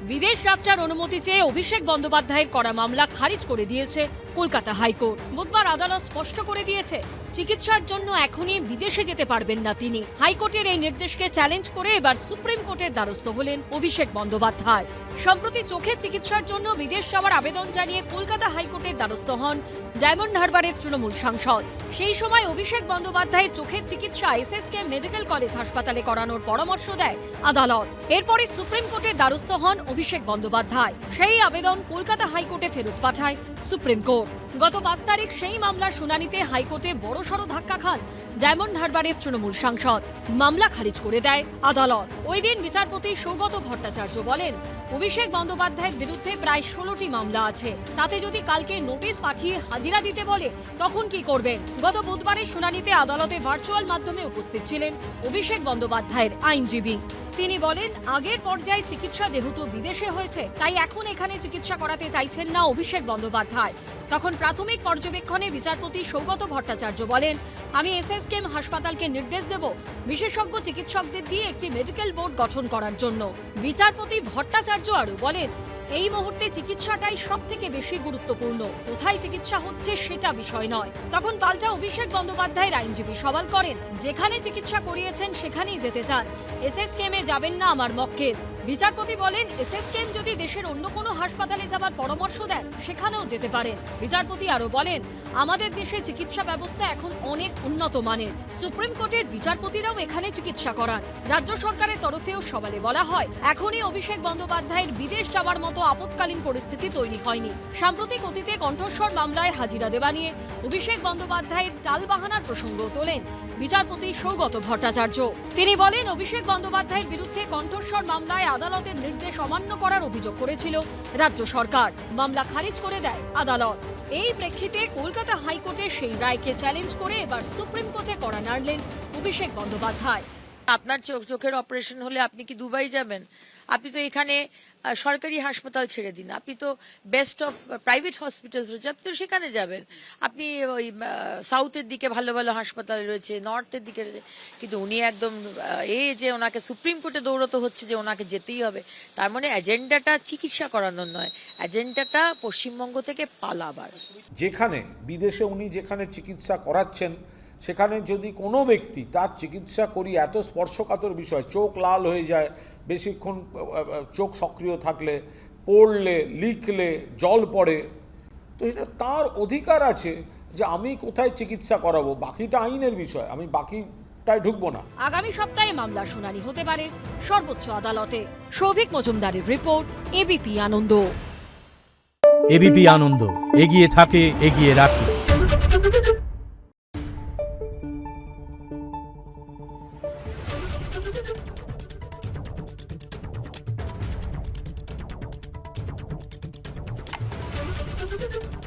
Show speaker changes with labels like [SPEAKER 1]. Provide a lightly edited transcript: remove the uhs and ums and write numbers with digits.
[SPEAKER 1] বিদেশ যাত্রার অনুমতি চেয়ে অভিষেক বন্দ্যোপাধ্যায়ের করা মামলা খারিজ করে দিয়েছে কলকাতা হাইকোর্ট। বুধবার আদালত স্পষ্ট করে দিয়েছে, চিকিৎসার জন্য এখনই বিদেশে যেতে পারবেন না তিনি। হাইকোর্টের এই নির্দেশকে চ্যালেঞ্জ করে এবার সুপ্রিম কোর্টের দ্বারস্থ হলেন অভিষেক বন্দ্যোপাধ্যায়। সম্প্রতি চোখের চিকিৎসার জন্য বিদেশ যাওয়ার আবেদন জানিয়ে কলকাতা হাইকোর্টের দ্বারস্থ হন ডায়মন্ড হারবারের তৃণমূল সাংসদ। সেই সময় অভিষেক বন্দ্যোপাধ্যায়ের চোখের চিকিৎসা এসএসকে মেডিকেল কলেজ হাসপাতালে করানোর পরামর্শ দেয় আদালত। এরপরই সুপ্রিম কোর্টের দ্বারস্থ হন অভিষেক বন্দ্যোপাধ্যায়। সেই আবেদন কলকাতা হাইকোর্টে ফেরত পাঠায় সুপ্রিম কোর্ট। গত 5 তারিখ সেই মামলার শুনানিতে হাইকোর্টে বড়সড় ধাক্কা খান ডায়মন্ড হারবারের তৃণমূল সাংসদ। মামলা খারিজ করে দেয় আদালত। ওই দিন বিচারপতি সৌগত ভট্টাচার্য বলেন, অভিষেক বন্দ্যোপাধ্যায়ের বিরুদ্ধে প্রায় 16টি মামলা আছে, তাতে যদি কালকে নোটিশ পাঠিয়ে হাজিরা দিতে বলে তখন কি করবেন? গত বুধবারের শুনানিতে আদালতে ভার্চুয়াল মাধ্যমে উপস্থিত ছিলেন অভিষেক বন্দ্যোপাধ্যায়ের আইনজীবী। তিনি বলেন, আগের পর্যায়ে চিকিৎসা যেহেতু বিদেশে হয়েছে, তাই এখন এখানে চিকিৎসা করাতে চাইছেন না অভিষেক বন্দ্যোপাধ্যায়। তখন প্রাথমিক পর্যবেক্ষণে বিচারপতি সৌগত ভট্টাচার্য বলেন, আমি এসএসকেএম হাসপাতালকে নির্দেশ দেব বিশেষজ্ঞ চিকিৎসকদের দিয়ে একটি মেডিকেল বোর্ড গঠন করার জন্য। বিচারপতি ভট্টাচার্য আরও বলেন, এই মুহূর্তে চিকিৎসাটাই সব থেকে বেশি গুরুত্বপূর্ণ, কোথায় চিকিৎসা হচ্ছে সেটা বিষয় নয়। তখন পাল্টা অভিষেক বন্দ্যোপাধ্যায়ের আইনজীবী সওয়াল করেন, যেখানে চিকিৎসা করিয়েছেন সেখানেই যেতে চান, এসএসকেএম এ যাবেন না আমার মক্কেল। বিচারপতি বলেন, এসএসকেএম যদি দেশের অন্য কোনো হাসপাতালে যাবার পরামর্শ দেন সেখানেও যেতে পারেন। বিচারপতি আরও বলেন, আমাদের দেশে চিকিৎসা ব্যবস্থা এখন অনেক উন্নত মানের, সুপ্রিম কোর্টের বিচারপতিরাও এখানে চিকিৎসা করান। রাজ্য সরকারের তরফেও সওয়ালে বলা হয়, এখনই অভিষেক বন্দ্যোপাধ্যায়ের বিদেশ যাওয়ার মতো আপৎকালীন পরিস্থিতি তৈরি হয়নি। সাম্প্রতিক অতীতে কণ্ঠস্বর মামলায় হাজিরা দেওয়া নিয়ে অভিষেক বন্দ্যোপাধ্যায়ের টালবাহানার প্রসঙ্গ তোলেন বিচারপতি সৌগত ভট্টাচার্য। তিনি বলেন, অভিষেক বন্দ্যোপাধ্যায়ের বিরুদ্ধে কণ্ঠস্বর মামলায় আদালতের নির্দেশ অমান্য করার অভিযোগ করেছিল রাজ্য সরকার। মামলা খারিজ করে দেয় আদালত। এই প্রেক্ষিতে কলকাতা হাইকোর্টে সেই রায়কে চ্যালেঞ্জ করে এবার সুপ্রিম কোর্টে কড়া নাড়লেন অভিষেক বন্দ্যোপাধ্যায়।
[SPEAKER 2] আপনার চোখের অপারেশন হলে আপনি কি দুবাই যাবেন? আপনি তো এখানে সরকারি হাসপাতাল ছেড়ে দিন, আপনি তো বেস্ট অফ প্রাইভেট হসপিটালস রয়েছে, আপনি তো সেখানে যাবেন। আপনি ওই সাউথের দিকে ভালো ভালো হাসপাতাল রয়েছে, নর্থের দিকে রয়েছে, কিন্তু উনি একদম যে ওনাকে সুপ্রিম কোর্টে দৌড়তে হচ্ছে যে ওনাকে যেতেই হবে, তার মানে এজেন্ডাটা চিকিৎসা করানোর নয়, এজেন্ডাটা পশ্চিমবঙ্গ থেকে পালাবার।
[SPEAKER 3] যেখানে বিদেশে উনি যেখানে চিকিৎসা করাচ্ছেন সেখানে যদি কোনো ব্যক্তি তার চিকিৎসা করি, এত স্পর্শকাতর বিষয়, চোখ লাল হয়ে যায় বেশিক্ষণ, চোখ সক্রিয় থাকলে, পড়লে, লিখলে জল পড়ে, তো এটা তার অধিকার আছে যে আমি কোথায় চিকিৎসা করাবো, বাকিটা আইনের বিষয়, আমি বাকিটায় ঢুকবো না।
[SPEAKER 1] আগামী সপ্তাহে মামলার শুনানি হতে পারে সর্বোচ্চ আদালতে। সৌভিক মজুমদারের রিপোর্ট, এবিপি আনন্দ।
[SPEAKER 4] এবিপি আনন্দ, এগিয়ে থাকে, এগিয়ে রাখে।
[SPEAKER 5] Thank you.